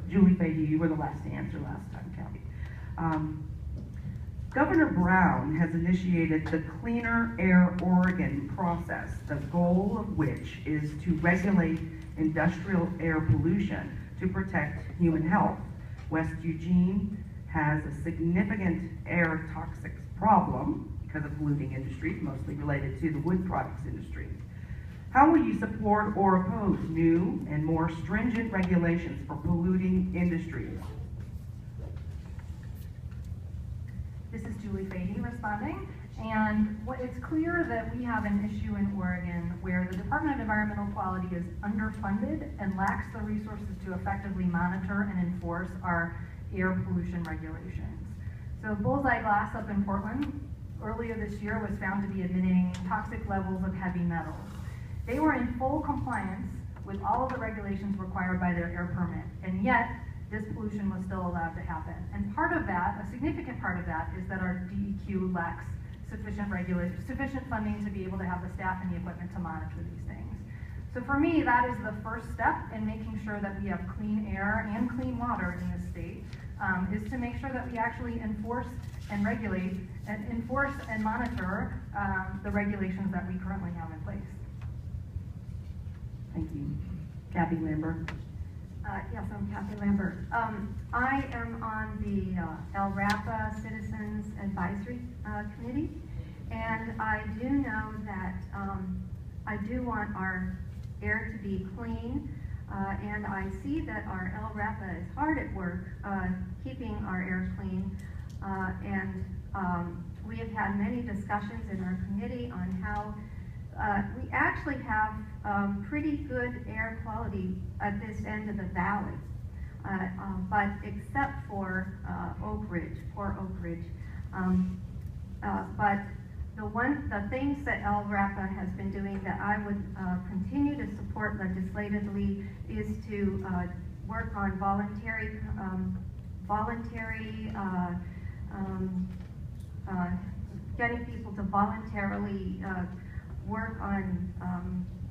Julie Fahey, you were the last to answer last time, Kathy. Governor Brown has initiated the Cleaner Air Oregon process, the goal of which is to regulate industrial air pollution to protect human health. West Eugene has a significant air toxics problem because of polluting industries, mostly related to the wood products industry. How will you support or oppose new and more stringent regulations for polluting industries? This is Julie Fahey responding, and it's clear that we have an issue in Oregon where the Department of Environmental Quality is underfunded and lacks the resources to effectively monitor and enforce our air pollution regulations. So Bullseye Glass up in Portland earlier this year was found to be emitting toxic levels of heavy metals. They were in full compliance with all of the regulations required by their air permit, and yet this pollution was still allowed to happen. And part of that, a significant part of that, is that our DEQ lacks sufficient funding to be able to have the staff and the equipment to monitor these things. So for me, that is the first step in making sure that we have clean air and clean water in this state, is to make sure that we actually enforce and regulate and enforce and monitor the regulations that we currently have in place. Thank you. Kathy Lambert. Yes, I'm Kathy Lambert. I am on the LRAPA Citizens Advisory Committee, and I do know that I do want our air to be clean, and I see that our LRAPA is hard at work keeping our air clean, and we have had many discussions in our committee on how we actually have pretty good air quality at this end of the valley, but except for Oak Ridge, poor Oak Ridge. But the things that LRAPA has been doing that I would continue to support legislatively is to work on voluntary getting people to voluntarily work on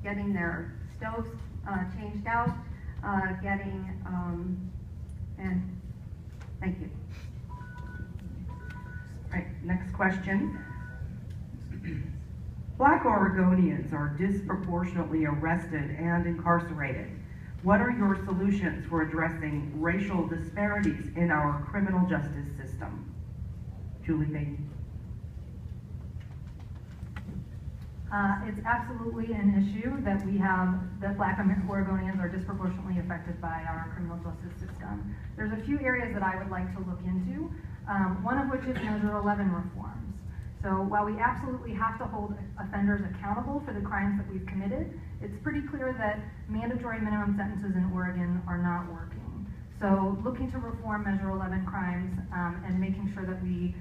getting their stoves changed out, and thank you. All right, next question. Black Oregonians are disproportionately arrested and incarcerated. What are your solutions for addressing racial disparities in our criminal justice system? Julie Fahey. It's absolutely an issue that we have, that Black Oregonians are disproportionately affected by our criminal justice system. There's a few areas that I would like to look into, one of which is Measure 11 reforms. So while we absolutely have to hold offenders accountable for the crimes that we've committed, it's pretty clear that mandatory minimum sentences in Oregon are not working. So looking to reform Measure 11 crimes and making sure that we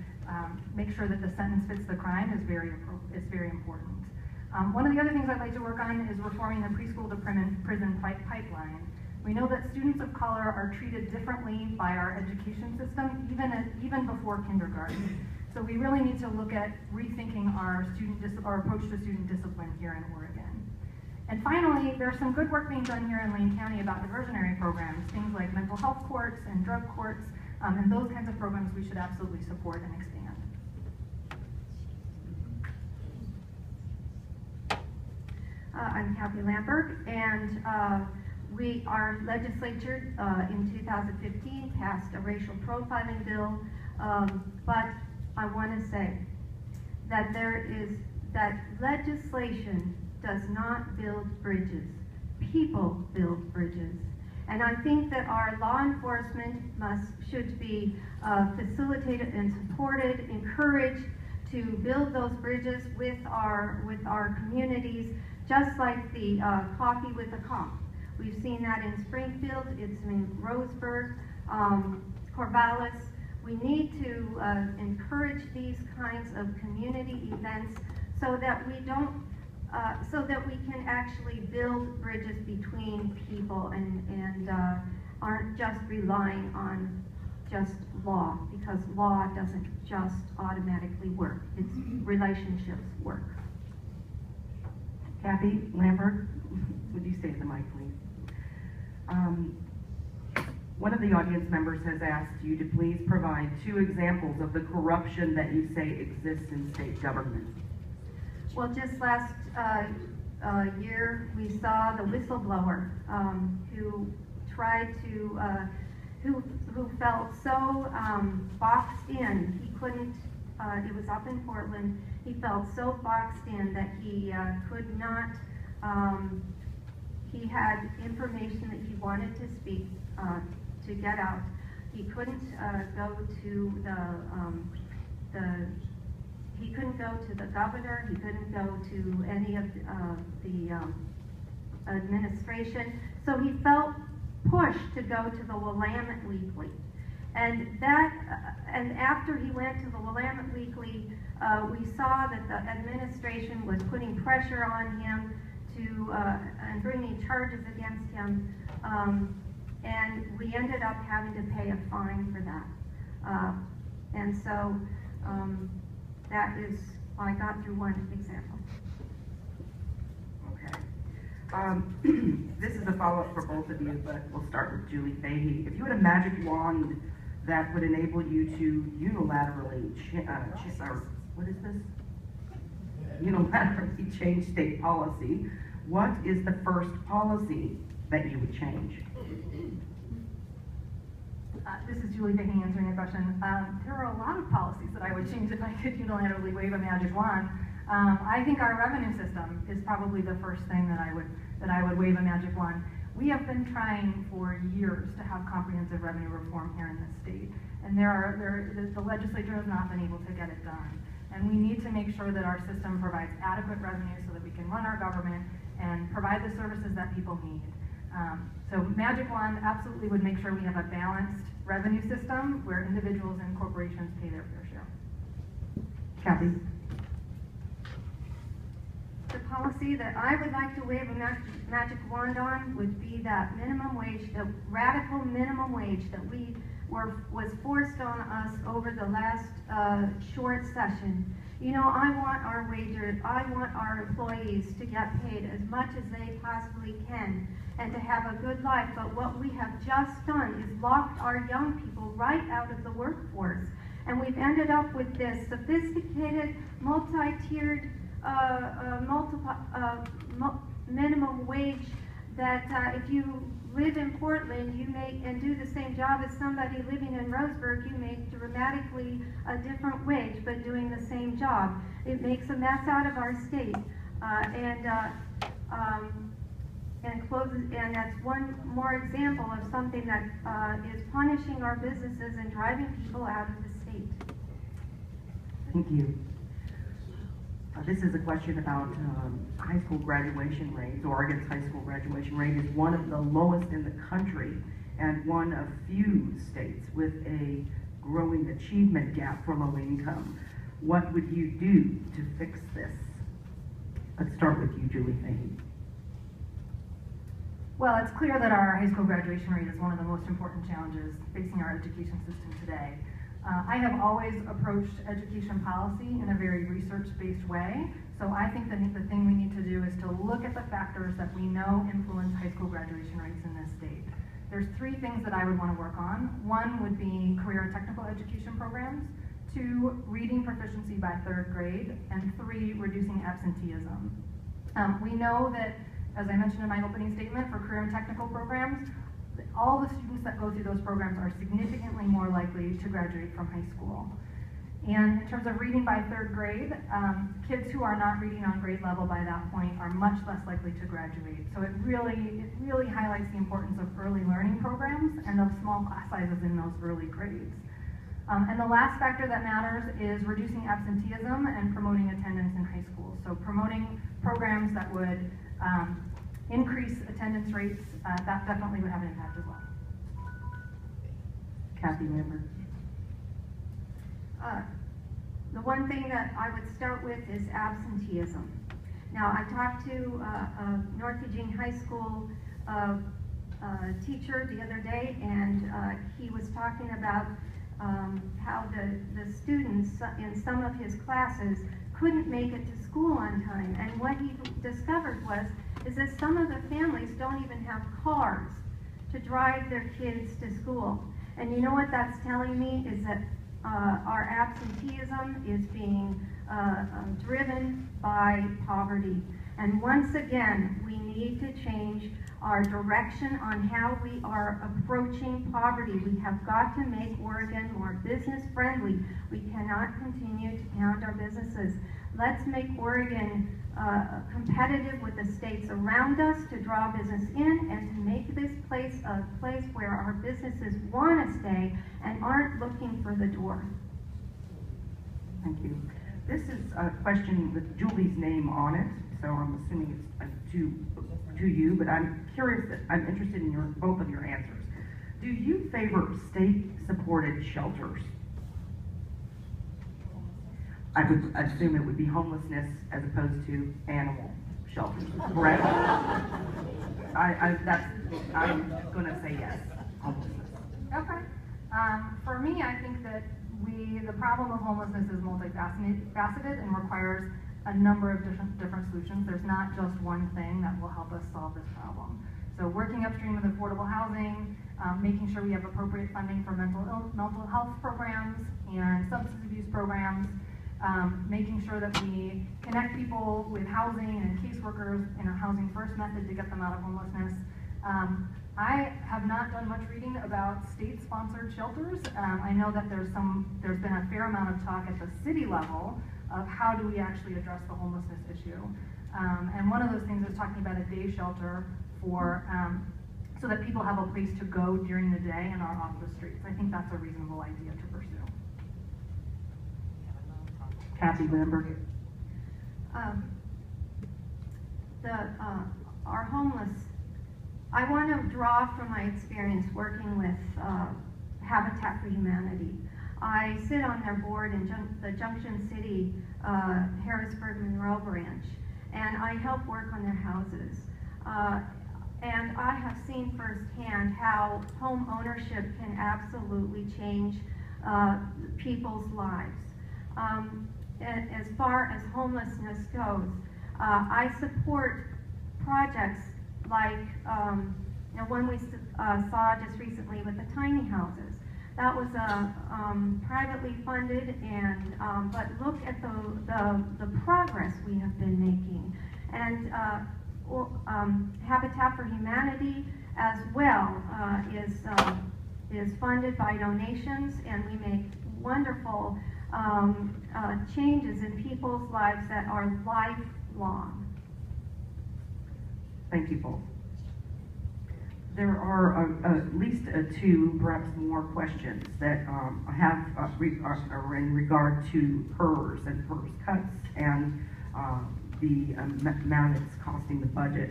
make sure that the sentence fits the crime is very important. One of the other things I'd like to work on is reforming the preschool to prison pipeline. We know that students of color are treated differently by our education system, even before kindergarten. So we really need to look at rethinking our approach to student discipline here in Oregon. And finally, there's some good work being done here in Lane County about diversionary programs, things like mental health courts and drug courts, and those kinds of programs we should absolutely support and expand. I'm Kathy Lambert, and our legislature in 2015 passed a racial profiling bill, but I want to say that that legislation does not build bridges. People build bridges. And I think that our law enforcement should be facilitated and supported, encouraged to build those bridges with our communities, just like the Coffee with a Cop. We've seen that in Springfield, it's in Roseburg, Corvallis. We need to encourage these kinds of community events so that we can actually build bridges between people and aren't just relying on just law, because law doesn't just automatically work. It's relationships work. Kathy Lambert, would you stay at the mic, please? One of the audience members has asked you to please provide 2 examples of the corruption that you say exists in state government. Well, just last year, we saw the whistleblower who tried to, who felt so boxed in, he couldn't, it was up in Portland, he felt so boxed in that he could not, he had information that he wanted to speak, to get out. He couldn't go to he couldn't go to the governor, he couldn't go to any of the administration, so he felt pushed to go to the Willamette Weekly. And after he went to the Willamette Weekly, we saw that the administration was putting pressure on him to, and bringing charges against him, and we ended up having to pay a fine for that. And so that is, I got through one example. Okay. This is a follow-up for both of you, but we'll start with Julie Fahey. If you had a magic wand that would enable you to unilaterally, unilaterally change state policy, what is the first policy that you would change? This is Julie Fahey answering your question. There are a lot of policies that I would change if I could unilaterally wave a magic wand. I think our revenue system is probably the first thing that I would wave a magic wand. We have been trying for years to have comprehensive revenue reform here in this state, and the legislature has not been able to get it done. And we need to make sure that our system provides adequate revenue so that we can run our government and provide the services that people need. So Magic Wand absolutely would make sure we have a balanced revenue system where individuals and corporations pay their fair share. Kathy? The policy that I would like to wave a magic wand on would be that minimum wage, the radical minimum wage that was forced on us over the last short session. You know, I want our employees to get paid as much as they possibly can and to have a good life, but what we have just done is locked our young people right out of the workforce. And we've ended up with this sophisticated, multi-tiered minimum wage that if you live in Portland, you make and do the same job as somebody living in Roseburg, you make dramatically a different wage, but doing the same job. It makes a mess out of our state, and that's one more example of something that is punishing our businesses and driving people out of the state. Thank you. This is a question about high school graduation rates. Oregon's high school graduation rate is one of the lowest in the country and one of few states with a growing achievement gap for low income. What would you do to fix this? Let's start with you, Julie Fahey. Well, it's clear that our high school graduation rate is one of the most important challenges facing our education system today. I have always approached education policy in a very research-based way, so I think that the thing we need to do is to look at the factors that we know influence high school graduation rates in this state. There's 3 things that I would want to work on. 1 would be career and technical education programs, 2, reading proficiency by 3rd grade, and 3, reducing absenteeism. We know that, as I mentioned in my opening statement, for career and technical programs, all the students that go through those programs are significantly more likely to graduate from high school. And in terms of reading by 3rd grade, kids who are not reading on grade level by that point are much less likely to graduate. So it really highlights the importance of early learning programs and of small class sizes in those early grades. And the last factor that matters is reducing absenteeism and promoting attendance in high school. So promoting programs that would increase attendance rates, that definitely would have an impact as well. Kathy Lambert. The one thing that I would start with is absenteeism. Now, I talked to North Eugene High School teacher the other day, and he was talking about how the students in some of his classes couldn't make it to school on time. And what he discovered is that some of the families don't even have cars to drive their kids to school. And you know what that's telling me is that our absenteeism is being driven by poverty. And once again, we need to change our direction on how we are approaching poverty. We have got to make Oregon more business friendly. We cannot continue to pound our businesses. Let's make Oregon competitive with the states around us to draw business in and to make this place a place where our businesses want to stay and aren't looking for the door. Thank you. This is a question with Julie's name on it, so I'm assuming it's to you, but I'm curious, I'm interested in both of your answers. Do you favor state-supported shelters? I would assume it would be homelessness as opposed to animal shelters, correct? I'm going to say yes, homelessness. Okay. For me, I think that the problem of homelessness is multifaceted and requires a number of different solutions. There's not just one thing that will help us solve this problem. So working upstream with affordable housing, making sure we have appropriate funding for mental health programs and substance abuse programs, making sure that we connect people with housing and caseworkers in a housing first method to get them out of homelessness. I have not done much reading about state-sponsored shelters. I know that there's been a fair amount of talk at the city level of how do we actually address the homelessness issue. And one of those things is talking about a day shelter for so that people have a place to go during the day and aren't off the streets. I think that's a reasonable idea to pursue. Kathy Lambert. Our homeless, I want to draw from my experience working with Habitat for Humanity. I sit on their board in the Junction City, Harrisburg Monroe branch, and I help work on their houses. And I have seen firsthand how home ownership can absolutely change people's lives. As far as homelessness goes, I support projects like one we saw just recently with the tiny houses. That was privately funded, and but look at the progress we have been making. And Habitat for Humanity as well is funded by donations, and we make wonderful changes in people's lives that are lifelong. Thank you both. There are at least two, perhaps more questions that are in regard to PERS and PERS cuts and the amount it's costing the budget.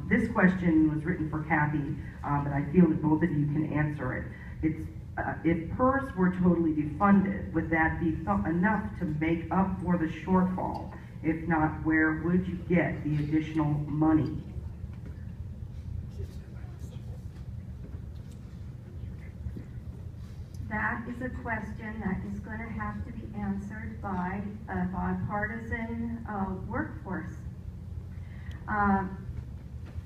This question was written for Kathy, but I feel that both of you can answer it. It's if PERS were totally defunded, would that be enough to make up for the shortfall? If not, where would you get the additional money? That is a question that is going to have to be answered by a bipartisan workforce.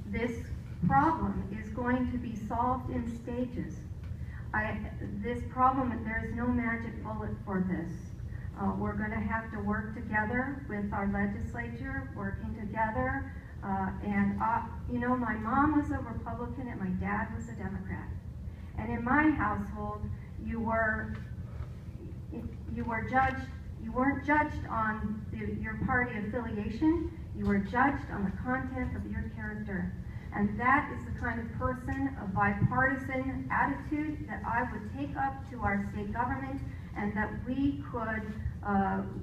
This problem is going to be solved in stages. This problem, there's no magic bullet for this. We're going to have to work together with our legislature, working together. You know, my mom was a Republican and my dad was a Democrat. And in my household, you weren't judged on your party affiliation. You were judged on the content of your character. And that is the kind of person, a bipartisan attitude that I would take up to our state government, and that we could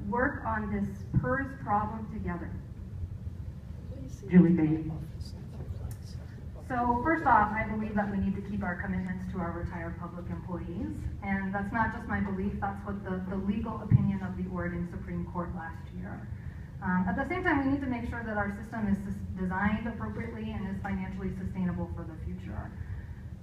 work on this PERS problem together. Julie Bailey. So first off, I believe that we need to keep our commitments to our retired public employees. And that's not just my belief, that's what the legal opinion of the Oregon Supreme Court last year. At the same time, we need to make sure that our system is designed appropriately and is financially sustainable for the future.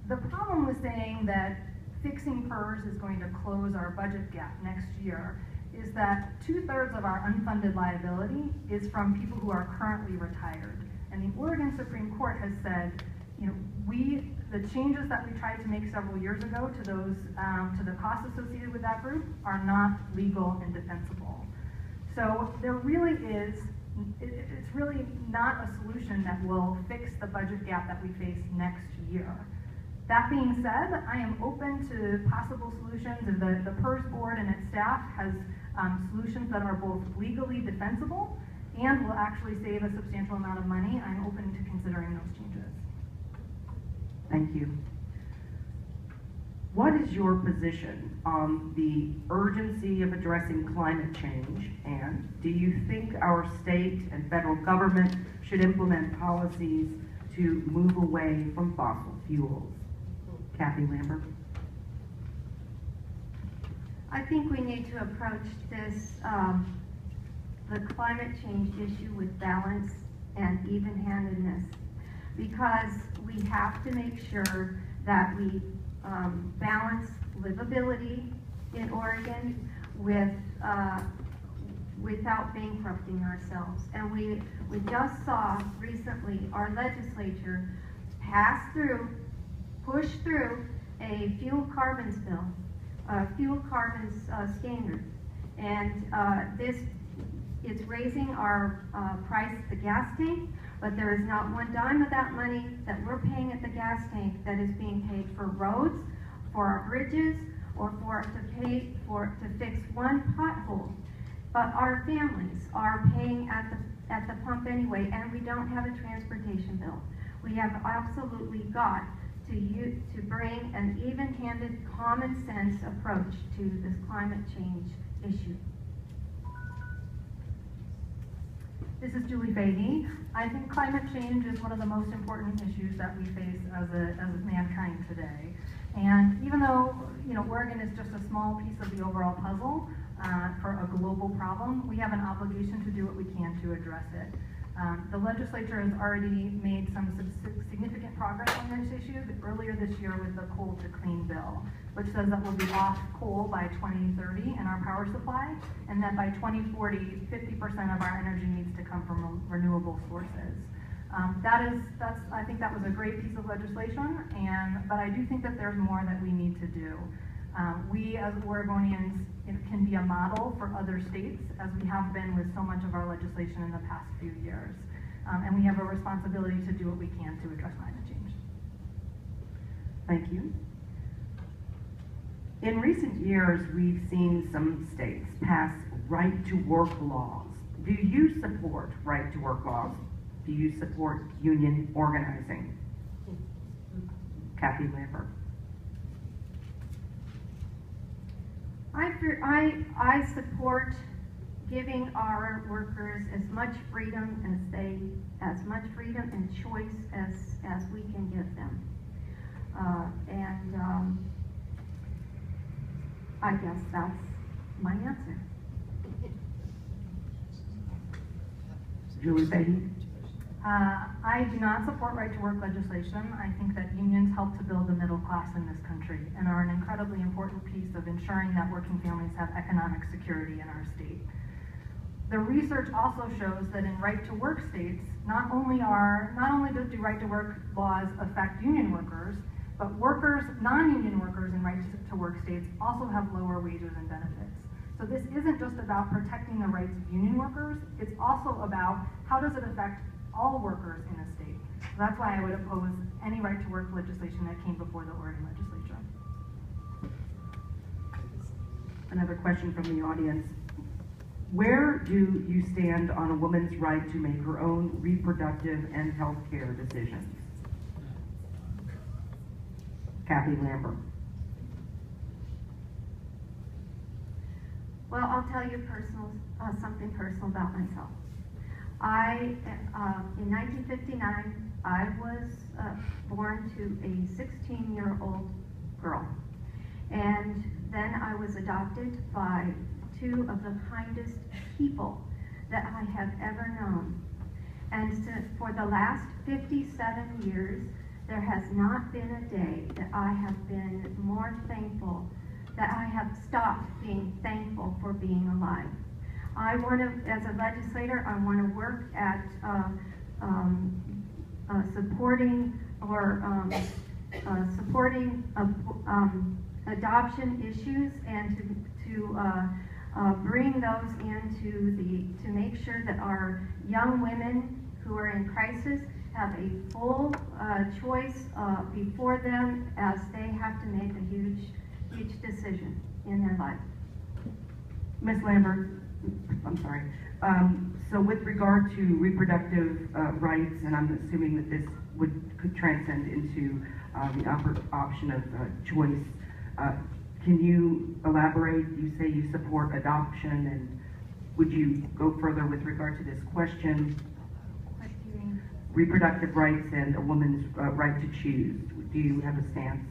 The problem with saying that fixing PERS is going to close our budget gap next year is that 2/3 of our unfunded liability is from people who are currently retired. And the Oregon Supreme Court has said, you know, we the changes that we tried to make several years ago to those, to the costs associated with that group are not legal and defensible. So there really is, it's really not a solution that will fix the budget gap that we face next year. That being said, I am open to possible solutions, and the PERS board and its staff has solutions that are both legally defensible and will actually save a substantial amount of money. I'm open to considering those changes. Thank you. What is your position on the urgency of addressing climate change, and do you think our state and federal government should implement policies to move away from fossil fuels? Kathy Lambert. I think we need to approach this, the climate change issue with balance and even-handedness, because we have to make sure that we balance livability in Oregon with without bankrupting ourselves. And we just saw recently our legislature push through a fuel carbons bill, fuel carbons standard, and it's raising our price at the gas tank, but there is not one dime of that money that we're paying at the gas tank that is being paid for roads, for our bridges, or to fix one pothole. But our families are paying at the pump anyway, and we don't have a transportation bill. We have absolutely got to bring an even-handed, common sense approach to this climate change issue. This is Julie Fahey. I think climate change is one of the most important issues that we face as mankind today. And even though, you know, Oregon is just a small piece of the overall puzzle for a global problem, we have an obligation to do what we can to address it. The legislature has already made some significant progress on this issue earlier this year with the Coal to Clean bill, which says that we'll be off coal by 2030 in our power supply, and that by 2040, 50% of our energy needs to come from renewable sources. I think that was a great piece of legislation, but I do think that there's more that we need to do. We as Oregonians can be a model for other states, as we have been with so much of our legislation in the past few years. And we have a responsibility to do what we can to address climate change. Thank you. In recent years, we've seen some states pass right-to-work laws. Do you support right-to-work laws? Do you support union organizing? Kathy Lambert. I support giving our workers as much freedom as much freedom and choice as we can give them. I guess that's my answer. Julie Fahey. I do not support right-to-work legislation. I think that unions help to build the middle class in this country and are an incredibly important piece of ensuring that working families have economic security in our state. The research also shows that in right-to-work states, not only do right-to-work laws affect union workers, but non-union workers in right-to-work states also have lower wages and benefits. So this isn't just about protecting the rights of union workers, it's also about how does it affect all workers in a state. So that's why I would oppose any right-to-work legislation that came before the Oregon legislature. Another question from the audience. Where do you stand on a woman's right to make her own reproductive and health care decisions? Kathy Lambert. Well, I'll tell you something personal about myself. In 1959, I was born to a 16-year-old girl. And then I was adopted by two of the kindest people that I have ever known. And so for the last 57 years, there has not been a day that I have been more thankful, that I have stopped being thankful for being alive. I want to, as a legislator, I want to work at supporting or supporting adoption issues and to bring those to make sure that our young women who are in crisis have a full choice before them as they have to make a huge decision in their life. Ms. Lambert, I'm sorry. So with regard to reproductive rights, and I'm assuming that this could transcend into the option of choice, can you elaborate? You say you support adoption, and would you go further with regard to this question? What do you mean? Reproductive rights and a woman's right to choose. Do you have a stance?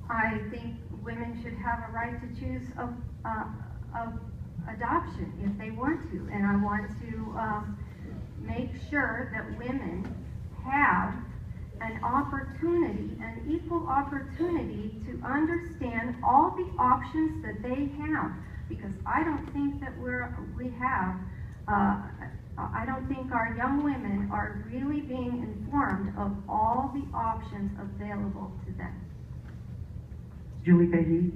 I think women should have a right to choose of adoption if they want to, and I want to make sure that women have an opportunity, an equal opportunity to understand all the options that they have, because I don't think that I don't think our young women are really being informed of all the options available to them. Julie Fahey?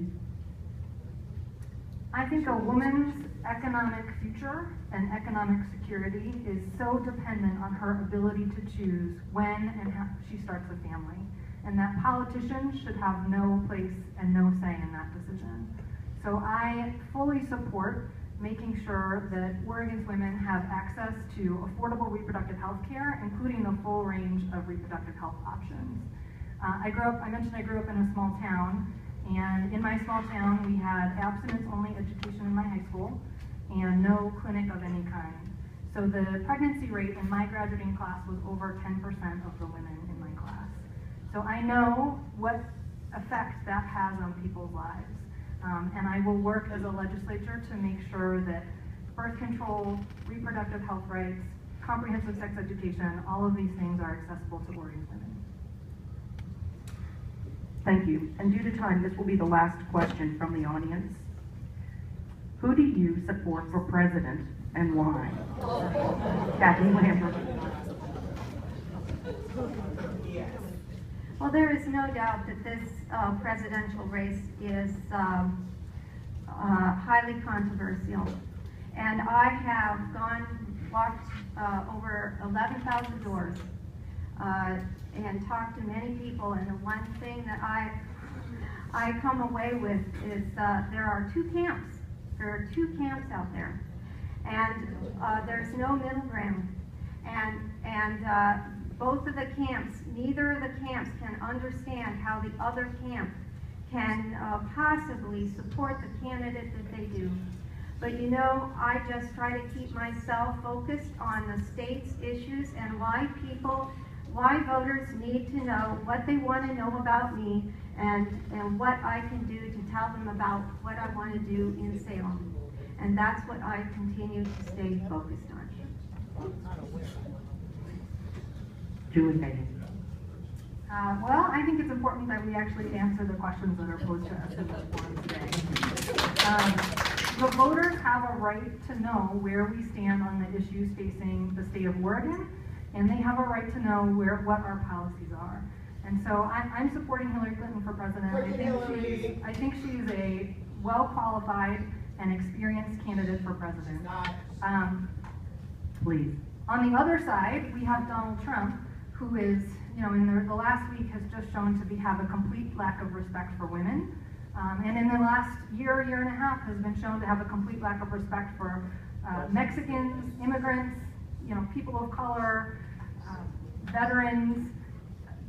I think a woman's economic future and economic security is so dependent on her ability to choose when and how she starts a family, and that politicians should have no place and no say in that decision. So I fully support making sure that Oregon's women have access to affordable reproductive health care, including the full range of reproductive health options. I mentioned I grew up in a small town, and in my small town we had abstinence-only education in my high school and no clinic of any kind. So the pregnancy rate in my graduating class was over 10% of the women in my class. So I know what effect that has on people's lives. And I will work as a legislature to make sure that birth control, reproductive health rights, comprehensive sex education, all of these things are accessible to Oregon's women. Thank you. And due to time, this will be the last question from the audience. Who do you support for president and why? Kathy Lambert. Well, there is no doubt that this presidential race is highly controversial. And I have walked over 11,000 doors and talked to many people, and the one thing that I come away with is there are two camps. There are two camps out there, and there's no middle ground. And both of the camps, neither of the camps can understand how the other camp can possibly support the candidate that they do. But you know, I just try to keep myself focused on the state's issues and why voters need to know what they want to know about me and what I can do to tell them about what I want to do in Salem. And that's what I continue to stay focused on. Julie Fahey. Well, I think it's important that we actually answer the questions that are posed to us in this forum today. The voters have a right to know where we stand on the issues facing the state of Oregon, and they have a right to know what our policies are. And so I'm supporting Hillary Clinton for president. I think she's a well-qualified and experienced candidate for president. Please. On the other side, we have Donald Trump, who is, in the last week has just shown to have a complete lack of respect for women. And in the last year and a half has been shown to have a complete lack of respect for Mexicans, immigrants, people of color, veterans,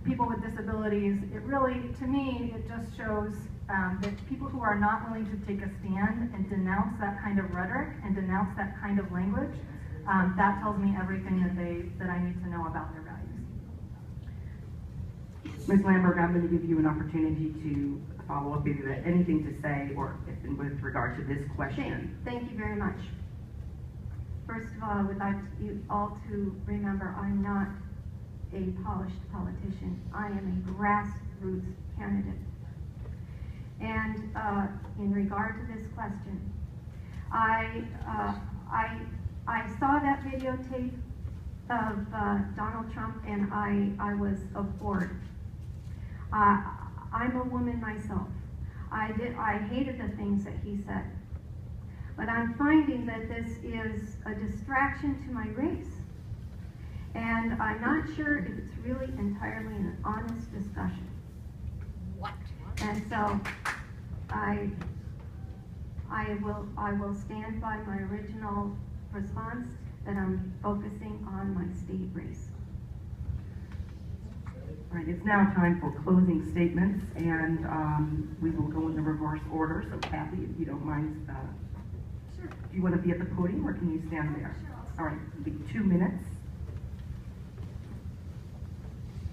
people with disabilities. It really, to me, it just shows that people who are not willing to take a stand and denounce that kind of rhetoric and denounce that kind of language, that tells me everything that I need to know about their values. Ms. Lambert, I'm going to give you an opportunity to follow up, either anything to say or with regard to this question. Thank you very much. First of all, I would like you all to remember I'm not a polished politician. I am a grassroots candidate. And in regard to this question, I saw that videotape of Donald Trump, and I was abhorred. I'm a woman myself. I hated the things that he said. But I'm finding that this is a distraction to my race. And I'm not sure if it's really entirely an honest discussion. What? And so I will stand by my original response that I'm focusing on my state race. All right, it's now time for closing statements, and we will go in the reverse order. So Kathy, if you don't mind, Sure. do you want to be at the podium or can you stand there? Sure, All right, it'll be 2 minutes.